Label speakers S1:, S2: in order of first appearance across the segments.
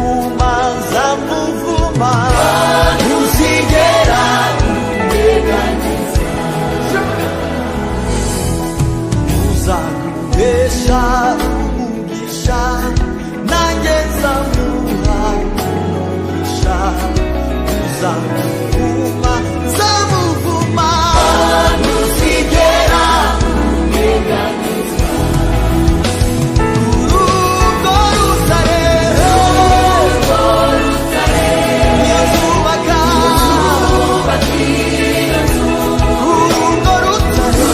S1: nzamuvuma nzamuvuma ntuzigera unyeganyeza uzaguhesha umugisha nanjye nzamuha umugisha uzamuvuma nzamuvuma ntuzigera unyeganyeza urugo rutare niyo zubaka urugo rutare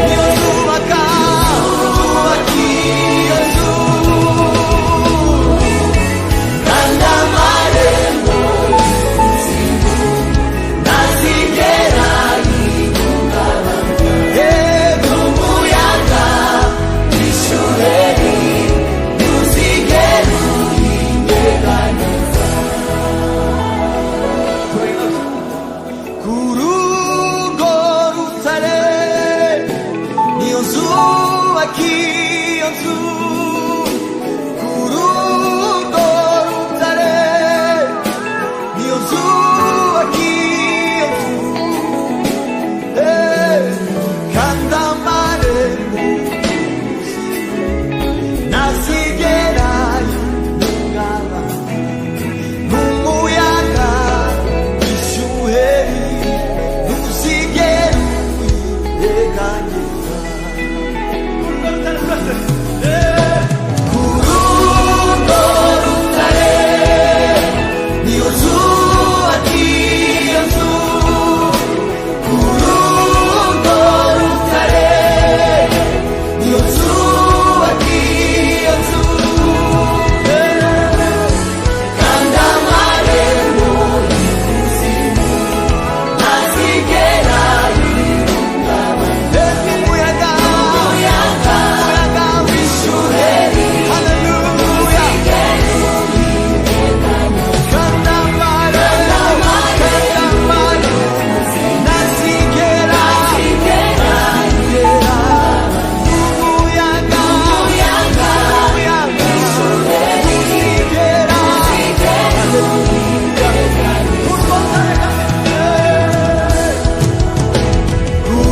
S1: niyo zubaka iyo nzu kandi amarembo ntazigera yihungabanya n'umuyaga w'ishuheri ntuzigera uyinyeganyeza ku rugo rutare niyo nzubaka iyo nzu ku rugo rutare niyo nzubaka iyo nzu kandi amarembo ntazigera yihungabanya n'umuyaga w'ishuheri ntuzigera uyinyeganyeza ku rugo rutare niyo zubaka iyo nzu ku rugo rutare niyo zubaka iyo nzu kandi amarembo y'ikuzimu ntazigera yihungabanya n'umuyaga w'ishuheri haleluya kandi amarembo ntazigera yigera n'umuyaga ntuzigera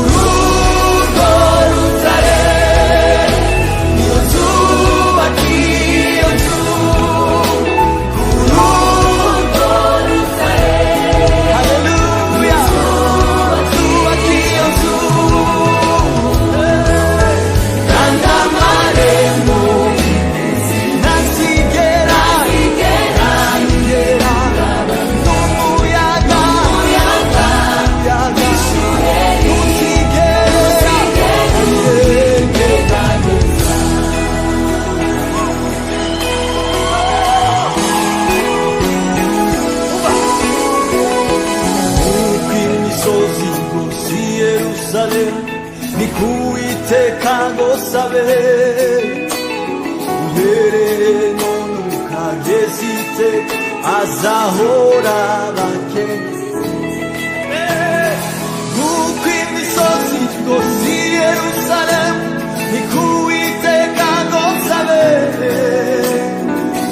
S1: urugo rutare niyo zubaka iyo nzu ku rugo rutare haleluya zubaka iyo nzu kandi amarembo ntazigera yigera n'umuyaga w'ishuheri ntuzigera uko imisozi igose i Yerusalemu ni ku Uwiteka ngo sabe uhereye none ukageza iteka azahora abakene uko imisozi igose i Yerusalemu ni ku Uwiteka ngo sabe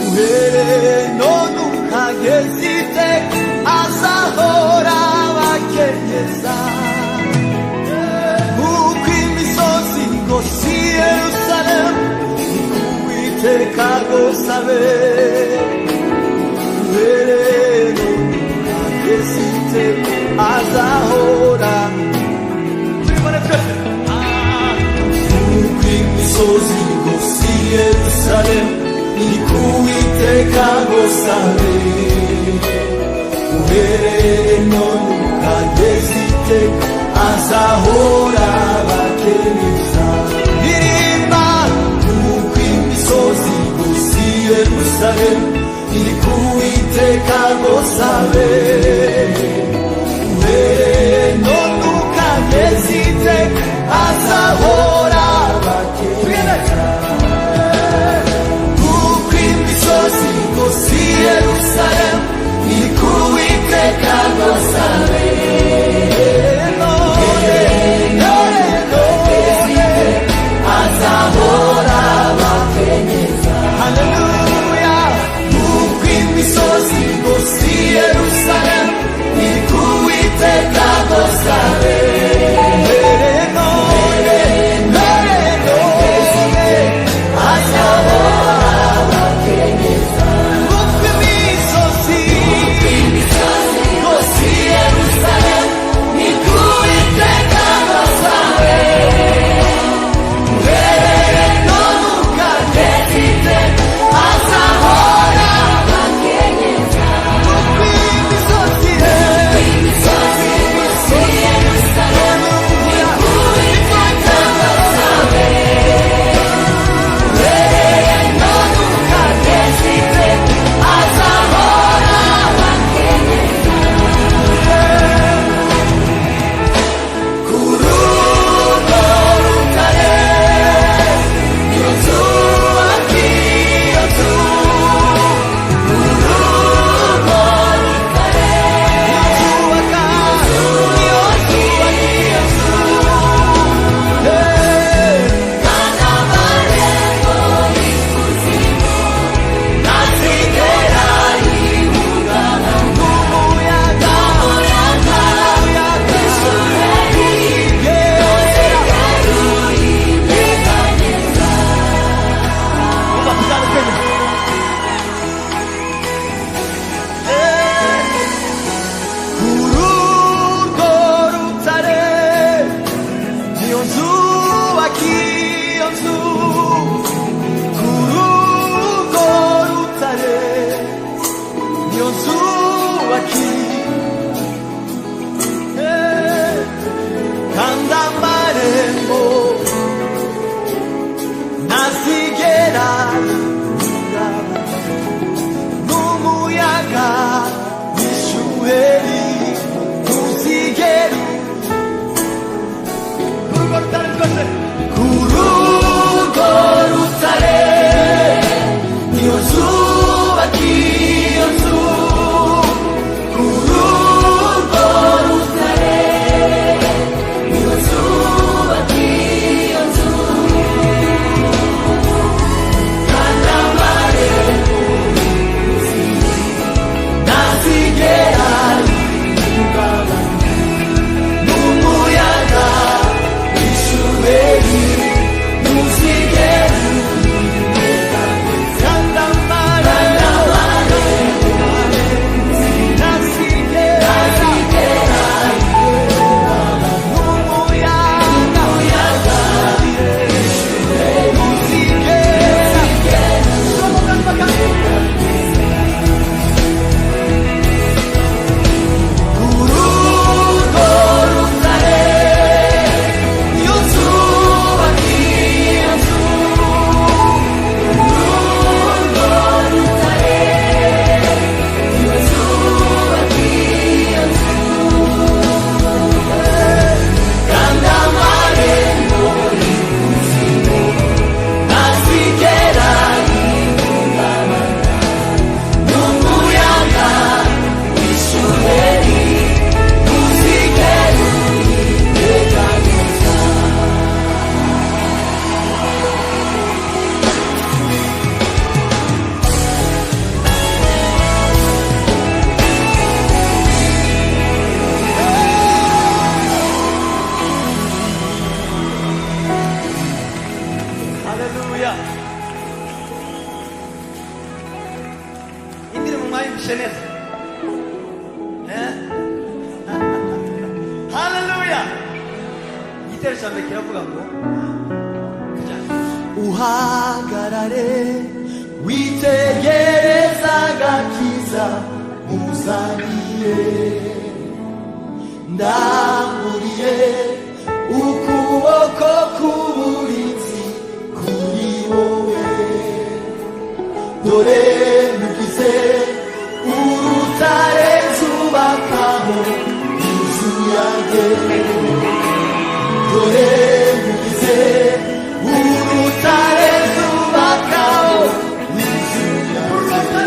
S1: uhereye none ukageza iteka azahora abakenyeza uko imisozi igose i Yerusalemu ni ku Uwiteka ngo sabe uhereye none ukageza iteka azahora uko imisozi igose i Yerusalemu ni ku Uwiteka ngo sabe uhereye none ukageza iteka azahora abakenyeza ndirimba uko imisozi igose i Yerusalemu ni ku Uwiteka ngo sabe uhereye none ukageza iteka azahora abakenyeza uko imisozi igose i Yerusalemu ni ku Uwiteka ngo sabe azahora abakenyeza haleluya mwanyumvishe neza. Haleluya. Igitero cya mbere kiravuga ngo uhagarare witegereza agakiza uzaniye, ndamburiye ukuboko k'uburinzi kuri wowe, dore mugize urutare nzubakaho inzu yanjye, dore mugize urutare nzubakaho inzu yanjye,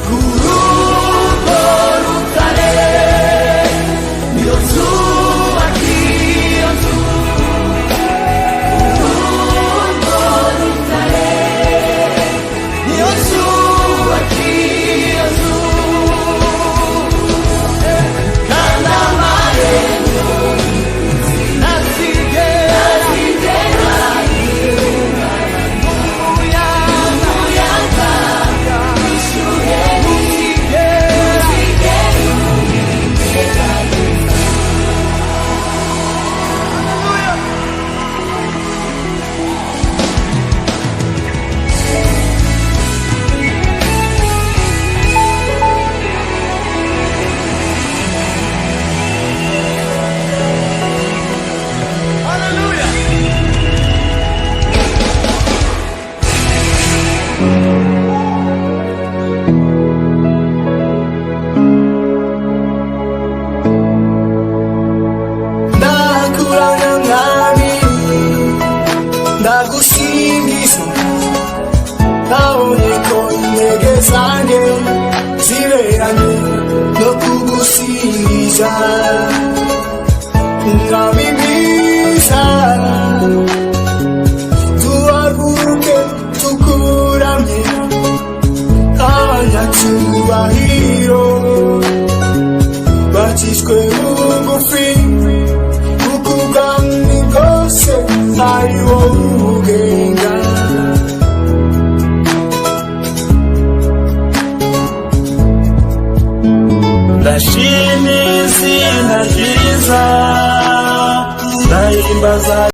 S1: kuri urwo rutare niyo nzubaka iyo nzu, urwo rutare niyo nzubaka iyo nzu, kandi amarembo ntazigera umuyaga wishuhe Hallelujah. Ndakurana mwami, ndagusingiza, nabonye ko intege zanjye ziberanye no kugusingiza, mwami mwiza, tuhaguruke tukuramye abanyacyubahiro, bacishwe bugufi kuko ubwami bwose ari wowe ubugenga, ndashima izina ryiza, ndahimbaza